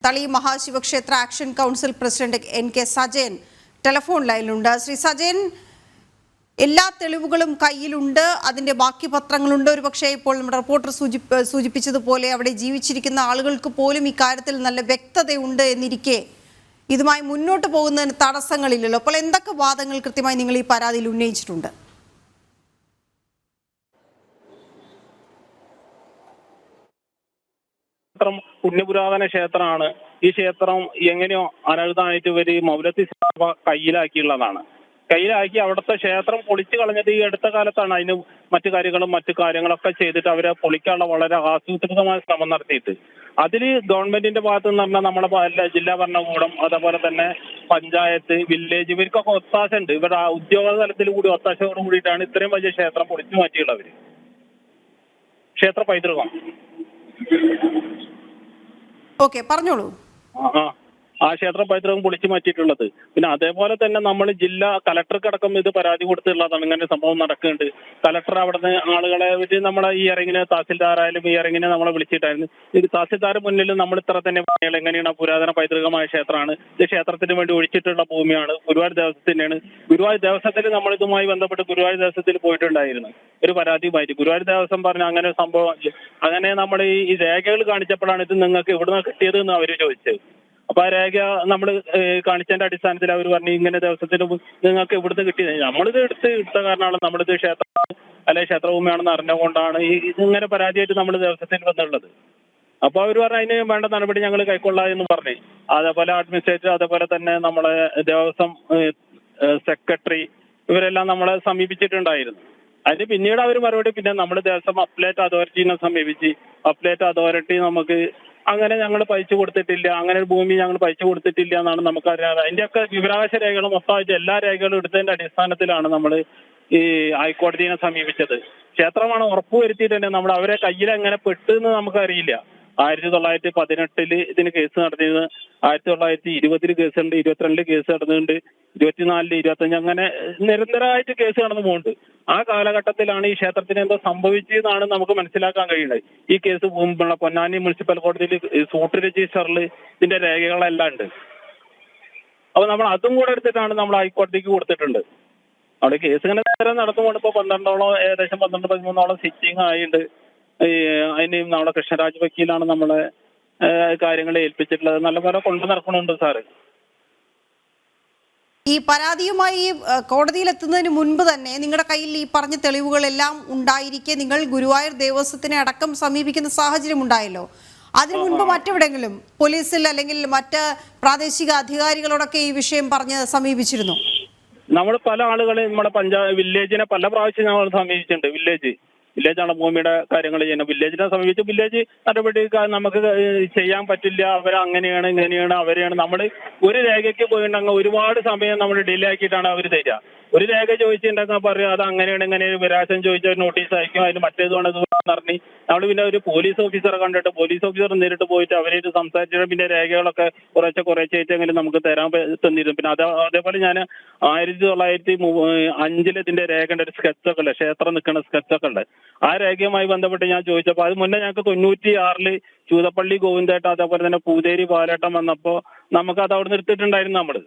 തളി മഹാശിവക്ഷേത്ര action council president NK Sajayan telephone ലൈനിലുണ്ട്. ശ്രീ സജയൻ, എല്ലാ തെളിവുകളും കയ്യിലുണ്ട്, അതിന്റെ ബാക്കി പത്രങ്ങളുണ്ട്. ഒരുപക്ഷെ ഇപ്പോൾ നമ്മുടെ റിപ്പോർട്ടർ സൂചിപ്പിച്ചതുപോലെ അവിടെ ജീവിച്ചിരിക്കുന്ന ആളുകൾക്ക് പോലും ഇക്കാര്യത്തിൽ നല്ല വ്യക്തതയുണ്ട് എന്നിരിക്കെ ഇതുമായി മുന്നോട്ട് പോകുന്നതിന് തടസ്സങ്ങളില്ലല്ലോ. അപ്പോൾ എന്തൊക്കെ വാദങ്ങൾ കൃത്യമായി നിങ്ങൾ ഈ പരാതിയിൽ ഉന്നയിച്ചിട്ടുണ്ട്? പുണ്യപുരാതന ക്ഷേത്രമാണ്. ഈ ക്ഷേത്രം എങ്ങനെയോ അനധികൃതമായിട്ട് ഇവര് മൗലത്തി സഭ കയ്യിലാക്കിയുള്ളതാണ്. കയ്യിലാക്കി അവിടുത്തെ ക്ഷേത്രം പൊളിച്ചു കളഞ്ഞത് ഈ അടുത്ത കാലത്താണ്. അതിന് മറ്റു കാര്യങ്ങളൊക്കെ ചെയ്തിട്ട് അവരെ പൊളിക്കാനുള്ള വളരെ ആസൂത്രിതമായ ശ്രമം നടത്തിയിട്ട് അതിൽ ഗവൺമെന്റിന്റെ ഭാഗത്ത് നിന്ന് പറഞ്ഞാൽ നമ്മുടെ ജില്ലാ ഭരണകൂടം, അതേപോലെ തന്നെ പഞ്ചായത്ത്, വില്ലേജ്, ഇവർക്കൊക്കെ ഒത്താശ ഉണ്ട്. ഇവരുടെ ഉദ്യോഗ തലത്തിൽ കൂടി ഒത്താശയോട് കൂടിയിട്ടാണ് ഇത്രയും വലിയ ക്ഷേത്രം പൊളിച്ചു മാറ്റിയുള്ളവര്. ക്ഷേത്ര പൈതൃകം ഓക്കെ, പറഞ്ഞോളൂ. ആ ക്ഷേത്ര പൈതൃകം പൊളിച്ചു മാറ്റിയിട്ടുള്ളത്. പിന്നെ അതേപോലെ തന്നെ നമ്മൾ ജില്ലാ കലക്ടർക്കടക്കം ഇത് പരാതി കൊടുത്തിട്ടുള്ളതാണ്. ഇങ്ങനെ സംഭവം നടക്കുന്നുണ്ട്. കലക്ടർ അവിടുന്ന് ആളുകളെ നമ്മളെ ഈ ഇറങ്ങിന് തഹസിൽദാരായാലും ഈ ഇറങ്ങിനെ നമ്മളെ വിളിച്ചിട്ടായിരുന്നു. ഇത് തഹസിൽദാർ മുന്നിൽ നമ്മൾ ഇത്ര തന്നെ പറയുന്നത് എങ്ങനെയാണ് പുരാതന പൈതൃകമായ ക്ഷേത്രമാണ്, ഇത് ക്ഷേത്രത്തിന് വേണ്ടി ഒഴിച്ചിട്ടുള്ള ഭൂമിയാണ്, ഗുരുവായൂർ ദേവസ്വത്തിന്റെയാണ്. ഗുരുവായൂർ ദേവസ്വത്തിൽ നമ്മൾ ഇതുമായി ബന്ധപ്പെട്ട് ഗുരുവായൂർ ദേവസ്വത്തിൽ പോയിട്ടുണ്ടായിരുന്നു ഒരു പരാതിയുമായിട്ട്. ഗുരുവായൂർ ദേവസ്വം പറഞ്ഞ അങ്ങനെ സംഭവം, അങ്ങനെ നമ്മൾ ഈ രേഖകൾ കാണിച്ചപ്പോഴാണ് ഇത് നിങ്ങൾക്ക് എവിടുന്ന് കിട്ടിയത് എന്ന് അവർ ചോദിച്ചത്. അപ്പൊ ആ രേഖ നമ്മൾ കാണിച്ചതിന്റെ അടിസ്ഥാനത്തിൽ അവർ പറഞ്ഞു ഇങ്ങനെ ദിവസത്തിന് നിങ്ങൾക്ക് ഇവിടുന്ന് കിട്ടിയത്. നമ്മളിത് എടുത്ത കാരണമാണ്, നമ്മളിത് ക്ഷേത്രഭൂമിയാണെന്ന് അറിഞ്ഞുകൊണ്ടാണ് ഇതിങ്ങനെ പരാതിയായിട്ട് നമ്മൾ ദിവസത്തിന് വന്നുള്ളത്. അപ്പൊ അവർ പറഞ്ഞു അതിന് വേണ്ട നടപടി ഞങ്ങൾ കൈക്കൊള്ളാം എന്ന് പറഞ്ഞു. അതേപോലെ അഡ്മിനിസ്ട്രേറ്റർ, അതേപോലെ തന്നെ നമ്മളെ ദേവസ്വം സെക്രട്ടറി, ഇവരെല്ലാം നമ്മളെ സമീപിച്ചിട്ടുണ്ടായിരുന്നു. അതിന് പിന്നീട് അവർ മറുപടി, പിന്നെ നമ്മൾ ദേവസ്വം അപ്പലേറ്റ് അതോറിറ്റിനെ സമീപിച്ച് അപ്പലേറ്റ് അതോറിറ്റി നമുക്ക് അങ്ങനെ ഞങ്ങൾ പൈസ കൊടുത്തിട്ടില്ല, അങ്ങനെ ഒരു ഭൂമി ഞങ്ങൾ പൈസ കൊടുത്തിട്ടില്ല എന്നാണ് നമുക്കറിയാതെ. അതിന്റെയൊക്കെ വിവരാവകാശ രേഖകൾ മൊത്തമായിട്ട് എല്ലാ രേഖകളും എടുത്തതിന്റെ അടിസ്ഥാനത്തിലാണ് നമ്മൾ ഈ ഹൈക്കോടതിയെ സമീപിച്ചത്. ക്ഷേത്രമാണ് ഉറപ്പുവരുത്തിയിട്ട് തന്നെ നമ്മൾ അവരെ കയ്യിൽ എങ്ങനെ പെട്ടെന്ന് നമുക്കറിയില്ല. 1918 ഇതിന് കേസ് നടത്തിയത്, 1920 കേസുണ്ട്, 22 കേസ് നടന്നിട്ടുണ്ട്, 24, 25 അങ്ങനെ നിരന്തരമായിട്ട് കേസ് നടന്നു പോകുന്നുണ്ട്. ആ കാലഘട്ടത്തിലാണ് ഈ ക്ഷേത്രത്തിന് എന്തോ സംഭവിച്ചതെന്നാണ് നമുക്ക് മനസ്സിലാക്കാൻ കഴിയുന്നത്. ഈ കേസ് പൊന്നാനി മുനിസിപ്പൽ കോടതിയിൽ സൂട്ട് രജിസ്റ്ററിൽ ഇതിന്റെ രേഖകളെല്ലാം ഉണ്ട്. അപ്പൊ നമ്മൾ അതും കൂടെ എടുത്തിട്ടാണ് നമ്മൾ ഹൈക്കോടതിക്ക് കൊടുത്തിട്ടുണ്ട്. അവിടെ കേസ് ഇങ്ങനെ നേരെ നടന്നുകൊണ്ട് ഇപ്പോൾ ഏകദേശം 12-13 സിറ്റിംഗ് ആയിട്ടുണ്ട്. അതിന് നമ്മളെ കൃഷ്ണരാജ് വക്കീലാണ് നമ്മളെ കാര്യങ്ങൾ ഏൽപ്പിച്ചിട്ടുള്ളത്. നല്ലപോലെ കൊണ്ടു നടക്കണുണ്ട് സാറ്. ഈ പരാതിയുമായി കോടതിയിൽ എത്തുന്നതിന് മുൻപ് തന്നെ നിങ്ങളുടെ കയ്യിൽ ഈ പറഞ്ഞ തെളിവുകളെല്ലാം ഉണ്ടായിരിക്കെ നിങ്ങൾ ഗുരുവായൂർ ദേവസ്വത്തിനെ അടക്കം സമീപിക്കുന്ന സാഹചര്യം ഉണ്ടായല്ലോ. അതിനു മുൻപ് മറ്റെവിടെങ്കിലും പോലീസിൽ അല്ലെങ്കിൽ മറ്റ് പ്രാദേശിക അധികാരികളോടൊക്കെ ഈ വിഷയം പറഞ്ഞ് സമീപിച്ചിരുന്നു? നമ്മൾ പല ആളുകളെ നമ്മുടെ വില്ലേജിനെ പല പ്രാവശ്യം ഞങ്ങൾ സമീപിച്ചിട്ടുണ്ട്. വില്ലേജാണ് ഭൂമിയുടെ കാര്യങ്ങൾ ചെയ്യുന്നത്. വില്ലേജിനെ സമീപിച്ച് വില്ലേജ് നടപടി നമുക്ക് ചെയ്യാൻ പറ്റില്ല, അവരങ്ങനെയാണ് ഇങ്ങനെയാണ് അവരെയാണ്. നമ്മൾ ഒരു രേഖയ്ക്ക് പോയിട്ടുണ്ടെങ്കിൽ ഒരുപാട് സമയം നമ്മൾ ഡിലേ ആക്കിയിട്ടാണ് അവർ തരിക. ഒരു രേഖ ചോദിച്ചിട്ടുണ്ടെങ്കിൽ പറയാം അത് അങ്ങനെയാണ് ഇങ്ങനെയാണ്, വിരാശം ചോദിച്ചാൽ നോട്ടീസ് അയക്കും, അതിന് മറ്റേതുകൊണ്ട് പറഞ്ഞ് നമ്മൾ പിന്നെ ഒരു പോലീസ് ഓഫീസറെ കണ്ടിട്ട് പോലീസ് ഓഫീസർ നേരിട്ട് പോയിട്ട് അവരായിട്ട് സംസാരിച്ചിട്ട് പിന്നെ രേഖകളൊക്കെ കുറച്ചായിട്ടെങ്കിലും നമുക്ക് തരാൻ തന്നിരുന്നു. പിന്നെ അതേപോലെ ഞാൻ 1905 ഇതിന്റെ രേഖയുടെ ഒരു സ്കെച്ചൊക്കെ ഉണ്ട്, ക്ഷേത്രം നിൽക്കുന്ന സ്കെച്ചൊക്കെ ഉണ്ട്. ആ രേഖയുമായി ബന്ധപ്പെട്ട് ഞാൻ ചോദിച്ചപ്പോൾ അത് മുന്നേ ഞങ്ങൾക്ക് 96 ചൂതപ്പള്ളി ഗോവിന്ദേട്ട, അതേപോലെ തന്നെ പൂതേരി ബാലേട്ടൻ വന്നപ്പോൾ നമുക്ക് അത് അവിടെ നിർത്തിയിട്ടുണ്ടായിരുന്നു. നമ്മൾ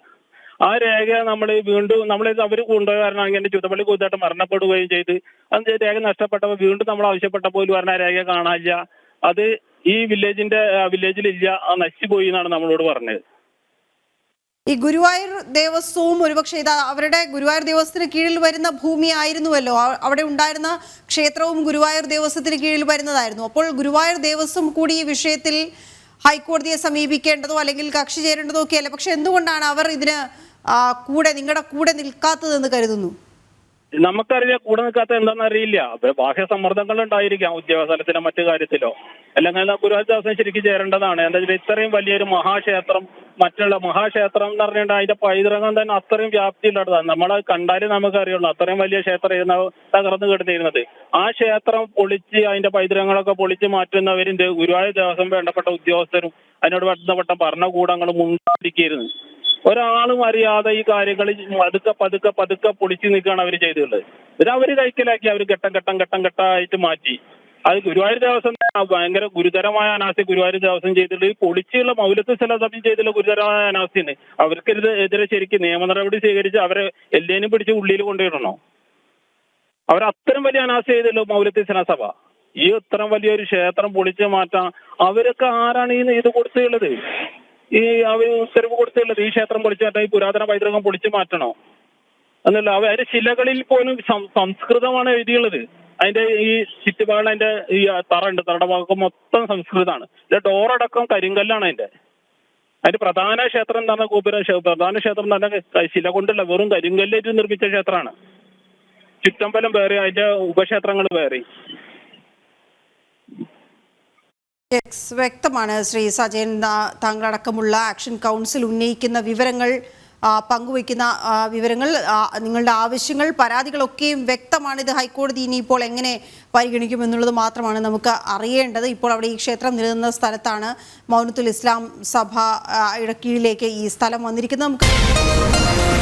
ആ രേഖ നമ്മൾ വീണ്ടും അവർ കൊണ്ടുപോയ കാരണം അങ്ങനെ ചൂതപ്പള്ളി ഗോവിന്ദേട്ടൻ മരണപ്പെടുകയും ചെയ്ത് അത് രേഖ നഷ്ടപ്പെട്ടപ്പോൾ വീണ്ടും നമ്മൾ ആവശ്യപ്പെട്ടപ്പോൾ പറഞ്ഞ രേഖ കാണാനില്ല, അത് ഈ വില്ലേജിലില്ല, അത് നശിച്ചുപോയി എന്നാണ് നമ്മളോട് പറഞ്ഞത്. ഈ ഗുരുവായൂർ ദേവസ്വവും ഒരുപക്ഷെ അവരുടെ ഗുരുവായൂർ ദേവസ്വത്തിന് കീഴിൽ വരുന്ന ഭൂമി ആയിരുന്നുവല്ലോ, അവിടെ ഉണ്ടായിരുന്ന ക്ഷേത്രവും ഗുരുവായൂർ ദേവസ്വത്തിന് കീഴിൽ വരുന്നതായിരുന്നു. അപ്പോൾ ഗുരുവായൂർ ദേവസ്വം കൂടി ഈ വിഷയത്തിൽ ഹൈക്കോടതിയെ സമീപിക്കേണ്ടതോ അല്ലെങ്കിൽ കക്ഷി ചേരേണ്ടതോ ഒക്കെ അല്ല. പക്ഷെ എന്തുകൊണ്ടാണ് അവർ ഇതിന് നിങ്ങളുടെ കൂടെ നിൽക്കാത്തതെന്ന് കരുതുന്നു? നമുക്കറിയില്ല, കൂടെ നിൽക്കാത്ത എന്താണെന്ന് അറിയില്ല. ബാഹ്യ സമ്മർദ്ദങ്ങൾ ഉണ്ടായിരിക്കാം, ഉദ്യോഗസ്ഥലത്തിലോ മറ്റു കാര്യത്തിലോ. അല്ലെങ്കിൽ ഗുരുവായൂർ ദേവസ്വം ശരിക്കും ചേരേണ്ടതാണ്. എന്താ വെച്ചാൽ ഇത്രയും വലിയൊരു മഹാക്ഷേത്രം, മറ്റുള്ള മഹാക്ഷേത്രം എന്ന് പറഞ്ഞിട്ട് അതിന്റെ പൈതൃകം തന്നെ അത്രയും വ്യാപ്തിയുള്ളതാണ്. നമ്മളെ കണ്ടാലേ നമുക്കറിയുള്ളൂ അത്രയും വലിയ ക്ഷേത്രം തകർന്നു കിടന്നിരുന്നത്. ആ ക്ഷേത്രം പൊളിച്ച് അതിന്റെ പൈതൃകങ്ങളൊക്കെ പൊളിച്ച് മാറ്റുന്നവരിന്റെ ഗുരുവായൂർ ദേവസ്വം വേണ്ടപ്പെട്ട ഉദ്യോഗസ്ഥരും അതിനോട് ബന്ധപ്പെട്ട ഭരണകൂടങ്ങളും ഉണ്ടായിരിക്കുന്നു. ഒരാളും അറിയാതെ ഈ കാര്യങ്ങൾ പതുക്കെ പൊളിച്ചു നിൽക്കുകയാണ് അവർ ചെയ്തിട്ടുള്ളത്. ഇത് അവർ കൈക്കലാക്കി അവർ ഘട്ടം ഘട്ടമായിട്ട് മാറ്റി. അത് ഗുരുവായൂർ ദേവസ്വം ഭയങ്കര ഗുരുതരമായ അനാസ്ഥ ഗുരുവായൂർ ദേവസ്വം ചെയ്തിട്ടുള്ള ഈ പൊളിച്ചുള്ള മൗലത്ത് സ്ഥലം ചെയ്തിട്ടുള്ള ഗുരുതരമായ അനാസ്ഥയാണ്. അവർക്കെതിരെ ശരിക്കും നിയമ നടപടി സ്വീകരിച്ച് അവരെ എല്ലാവരും പിടിച്ച് ഉള്ളിൽ കൊണ്ടുവരണോ? അവർ അത്രയും വലിയ അനാസ്ഥ ചെയ്തല്ലോ മൗലത്ത് സഭ. ഈ ഇത്രയും വലിയൊരു ക്ഷേത്രം പൊളിച്ചു മാറ്റാൻ അവരൊക്കെ ആരാണ് ഇത് കൊടുത്തുള്ളത്? ഈ അവർ ഉത്തരവ് കൊടുത്തുള്ളത് ഈ ക്ഷേത്രം പൊളിച്ചു മാറ്റാൻ, ഈ പുരാതന പൈതൃകം പൊളിച്ചു മാറ്റണോ എന്നല്ല. അവരുടെ ശിലകളിൽ പോലും സംസ്കൃതമാണ് എഴുതിയുള്ളത്. അതിന്റെ ഈ ചുറ്റുപാട് അതിന്റെ ഈ തറയുടെ ഭാഗം മൊത്തം സംസ്കൃതമാണ്. ഡോറടക്കം കരിങ്കല്ലാണ് അതിന്റെ പ്രധാന ക്ഷേത്രം എന്ന് പറഞ്ഞാൽ പ്രധാന ക്ഷേത്രം എന്ന് പറഞ്ഞാൽ ശില കൊണ്ടുള്ള വെറും കരിങ്കല്ലേറ്റ് നിർമ്മിച്ച ക്ഷേത്രമാണ്. ചുറ്റമ്പലം വേറെ, അതിന്റെ ഉപക്ഷേത്രങ്ങൾ വേറെ. വ്യക്തമാണ് ശ്രീ സജയൻ. താങ്കളടക്കമുള്ള ആക്ഷൻ കൗൺസിൽ ഉന്നയിക്കുന്ന വിവരങ്ങൾ, പങ്കുവയ്ക്കുന്ന വിവരങ്ങൾ, നിങ്ങളുടെ ആവശ്യങ്ങൾ, പരാതികളൊക്കെയും വ്യക്തമാണ്. ഇത് ഹൈക്കോടതി ഇനിയിപ്പോൾ എങ്ങനെ പരിഗണിക്കുമെന്നുള്ളത് മാത്രമാണ് നമുക്ക് അറിയേണ്ടത്. ഇപ്പോൾ അവിടെ ഈ ക്ഷേത്രം നിലനിന്ന സ്ഥലത്താണ് മൗനത്തുൽ ഇസ്ലാം സഭയുടെ കീഴിലേക്ക് ഈ സ്ഥലം വന്നിരിക്കുന്നത്. നമുക്ക്